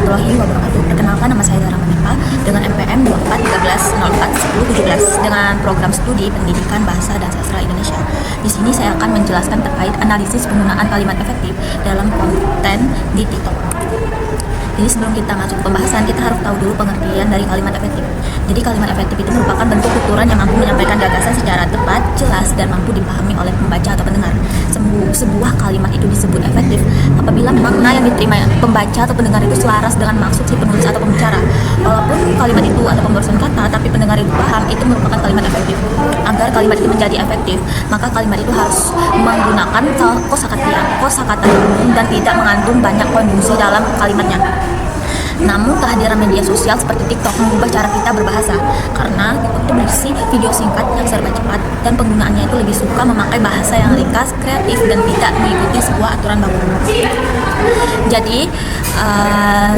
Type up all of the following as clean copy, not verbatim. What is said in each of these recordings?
warahmatullahi wabarakatuh. Perkenalkan, nama saya Dara Manipa dengan NPM 2413041017 dengan program studi Pendidikan Bahasa dan Sastra Indonesia. Di sini saya akan menjelaskan terkait analisis penggunaan kalimat efektif dalam konten di TikTok. Jadi sebelum kita masuk ke pembahasan, kita harus tahu dulu pengertian dari kalimat efektif. Jadi kalimat efektif itu merupakan bentuk tuturan yang mampu menyampaikan gagasan secara tepat, jelas, dan mampu dipahami oleh pembaca atau pendengar. Sebuah kalimat itu disebut efektif apabila makna yang diterima pembaca atau pendengar itu selaras dengan maksud si penulis atau pembicara. Walaupun kalimat itu ada pemborosan kata, tapi pendengar itu paham, itu merupakan kalimat efektif. Agar kalimat itu menjadi efektif, maka kalimat itu harus menggunakan kosakata umum dan tidak mengandung banyak konjungsi dalam kalimatnya. Namun kehadiran media sosial seperti TikTok mengubah cara kita berbahasa, karena TikTok itu berisi video singkat yang serba cepat dan penggunaannya itu lebih suka memakai bahasa yang ringkas, kreatif, dan tidak mengikuti sebuah aturan baku. Jadi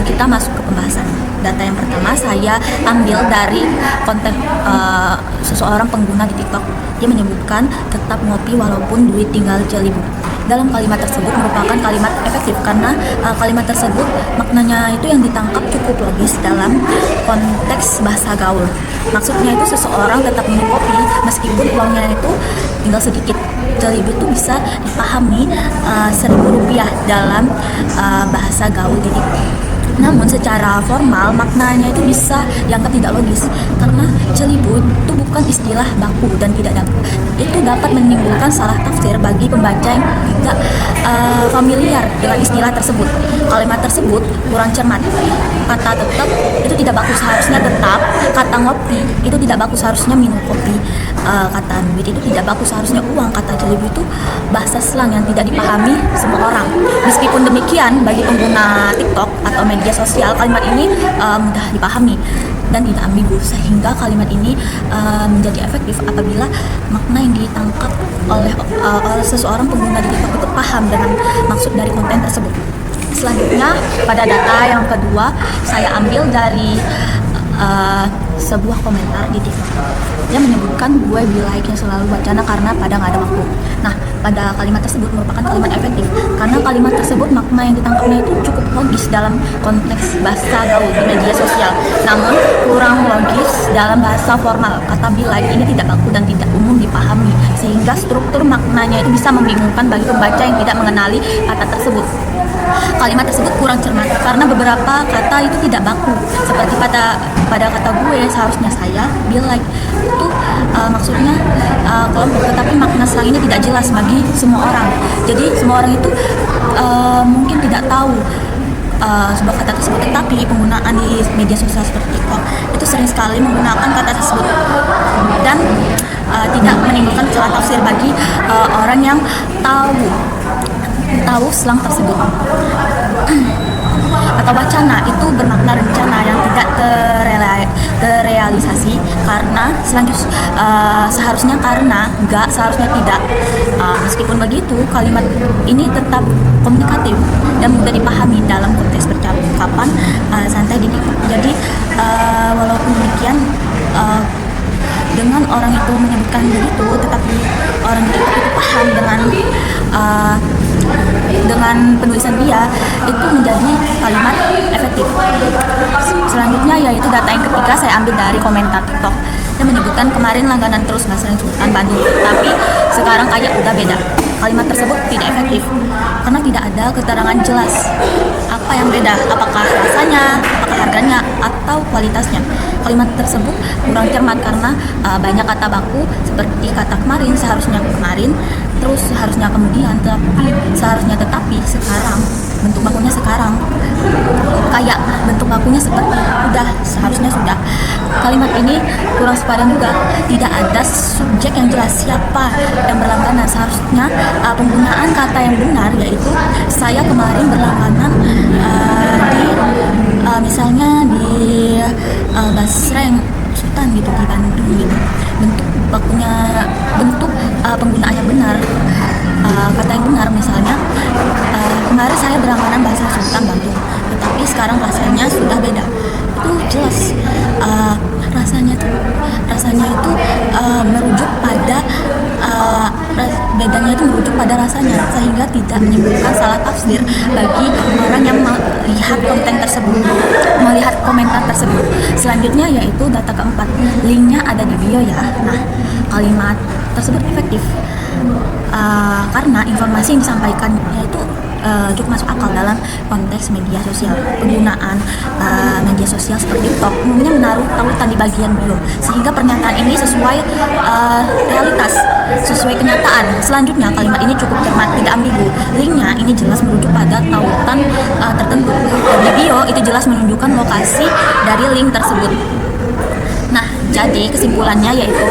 kita masuk ke pembahasan. Data yang pertama saya ambil dari konten seseorang pengguna di TikTok. Dia menyebutkan tetap ngopi walaupun duit tinggal jelibut. Dalam kalimat tersebut merupakan kalimat efektif karena kalimat tersebut maknanya itu yang ditangkap cukup logis dalam konteks bahasa gaul. Maksudnya itu seseorang tetap minum kopi meskipun uangnya itu tinggal sedikit. Jelibut itu bisa dipahami Rp1.000 dalam bahasa gaul di TikTok. Namun secara formal maknanya itu bisa dianggap tidak logis karena jelibut itu bukan istilah baku dan tidak itu dapat menimbulkan salah tafsir bagi pembaca yang tidak familiar dengan istilah tersebut. Kalimat tersebut kurang cermat. Kata tetap itu tidak baku seharusnya tetap, kata ngopi itu tidak baku seharusnya minum kopi, kata duit itu tidak baku seharusnya uang, kata jelibut itu bahasa slang yang tidak dipahami semua orang. Meskipun demikian, bagi pengguna TikTok atau media sosial, kalimat ini mudah dipahami dan tidak ambigu, sehingga kalimat ini menjadi efektif apabila makna yang ditangkap oleh seseorang pengguna di TikTok itu paham dengan maksud dari konten tersebut. Selanjutnya, pada data yang kedua, saya ambil dari sebuah komentar di TikTok. Dia menyebutkan gue be like yang selalu wacana karena pada nggak ada waktu. Nah, pada kalimat tersebut merupakan kalimat efektif karena kalimat tersebut makna yang ditangkapnya itu cukup logis dalam konteks bahasa gaul di media sosial, namun kurang logis dalam bahasa formal. Kata be like ini tidak baku dan tidak umum dipahami, sehingga struktur maknanya itu bisa membingungkan bagi pembaca yang tidak mengenali kata tersebut. Kalimat tersebut kurang cermat karena beberapa kata itu tidak baku, seperti pada kata gue seharusnya saya, be like itu maksudnya kelompok, tetapi makna slang ini tidak jelas bagi semua orang. Jadi semua orang itu mungkin tidak tahu sebuah kata tersebut, tetapi penggunaan di media sosial seperti TikTok itu sering sekali menggunakan kata tersebut dan tidak menimbulkan salah tafsir bagi orang yang tahu slang tersebut. Atau wacana itu bermakna rencana yang tidak terrealisasi karena seharusnya karena enggak, seharusnya tidak. Meskipun begitu, kalimat ini tetap komunikatif dan mudah dipahami dalam konteks percakapan santai di TikTok. Jadi walaupun demikian, dengan orang itu menyebutkan begitu, tetapi orang itu paham dengan penulisan dia, itu menjadi kalimat efektif. Selanjutnya yaitu data yang ketiga, saya ambil dari komentar TikTok. Dia menyebutkan kemarin langganan terus nggak sering Sultan Bandung, tapi sekarang kayak udah beda. Kalimat tersebut tidak efektif karena tidak ada keterangan jelas apa yang beda, apakah rasanya, apakah harganya, atau kualitasnya. Kalimat tersebut kurang cermat karena banyak kata baku seperti kata kemarin, seharusnya kemarin, terus seharusnya kemudian, seharusnya tetapi, sekarang, bentuk bakunya sekarang, kayak bentuk bakunya seperti udah, seharusnya sudah. Kalimat ini kurang sepadan juga, tidak ada subjek yang jelas siapa yang berlangganan. Seharusnya penggunaan kata yang benar yaitu saya kemarin berlangganan misalnya di Basreng Sultan gitu, di Bandung gitu. Bentuk penggunaan yang benar, kata yang benar misalnya kemarin saya berlangganan bahasa Sultan Bandung, tetapi sekarang rasanya sudah beda. Itu jelas rasanya itu merujuk pada bedanya itu merujuk pada rasanya, sehingga tidak menimbulkan salah tafsir bagi orang yang melihat konten tersebut. komentar tersebut. Selanjutnya yaitu data keempat, linknya ada di bio ya. Nah, kalimat tersebut efektif karena informasi yang disampaikan yaitu cukup masuk akal dalam konteks media sosial. Penggunaan media sosial seperti TikTok umumnya menaruh tautan di bagian bio, sehingga pernyataan ini sesuai realitas, sesuai kenyataan. Selanjutnya kalimat ini cukup cermat, tidak ambigu. Linknya ini jelas merujuk pada tautan tertentu. Di bio itu jelas menunjukkan lokasi dari link tersebut. Nah, jadi kesimpulannya yaitu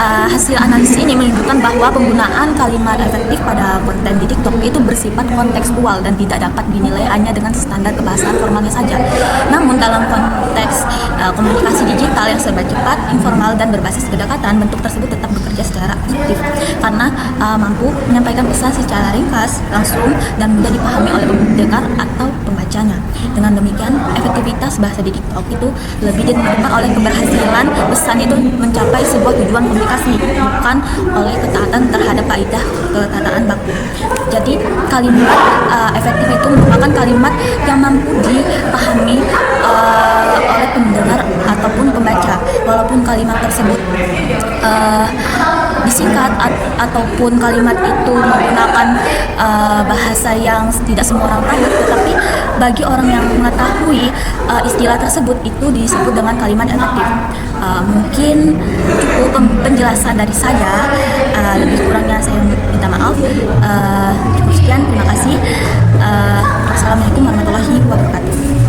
hasil analisis ini menunjukkan bahwa penggunaan kalimat efektif pada konten di TikTok itu bersifat kontekstual dan tidak dapat dinilai hanya dengan standar kebahasaan formalnya saja. Namun dalam konteks komunikasi digital yang serba cepat, informal, dan berbasis kedekatan, bentuk tersebut tetap bekerja secara efektif karena mampu menyampaikan pesan secara ringkas, langsung, dan mudah dipahami oleh pendengar atau pembacanya. Dengan demikian, efektivitas bahasa di TikTok itu lebih ditentukan oleh keberhasilan pesan itu mencapai sebuah tujuan komunikasi, bukan oleh ketaatan terhadap kaidah ketataan baku. Jadi kalimat efektif itu merupakan kalimat yang mampu dipahami oleh pendengar ataupun pembaca, walaupun kalimat tersebut disingkat ataupun kalimat itu menggunakan bahasa yang tidak semua orang tahu, tetapi bagi orang yang mengetahui istilah tersebut itu disebut dengan kalimat efektif. Mungkin cukup penjelasan dari saya, lebih kurangnya saya minta maaf. Cukup sekian, terima kasih. Assalamualaikum warahmatullahi wabarakatuh.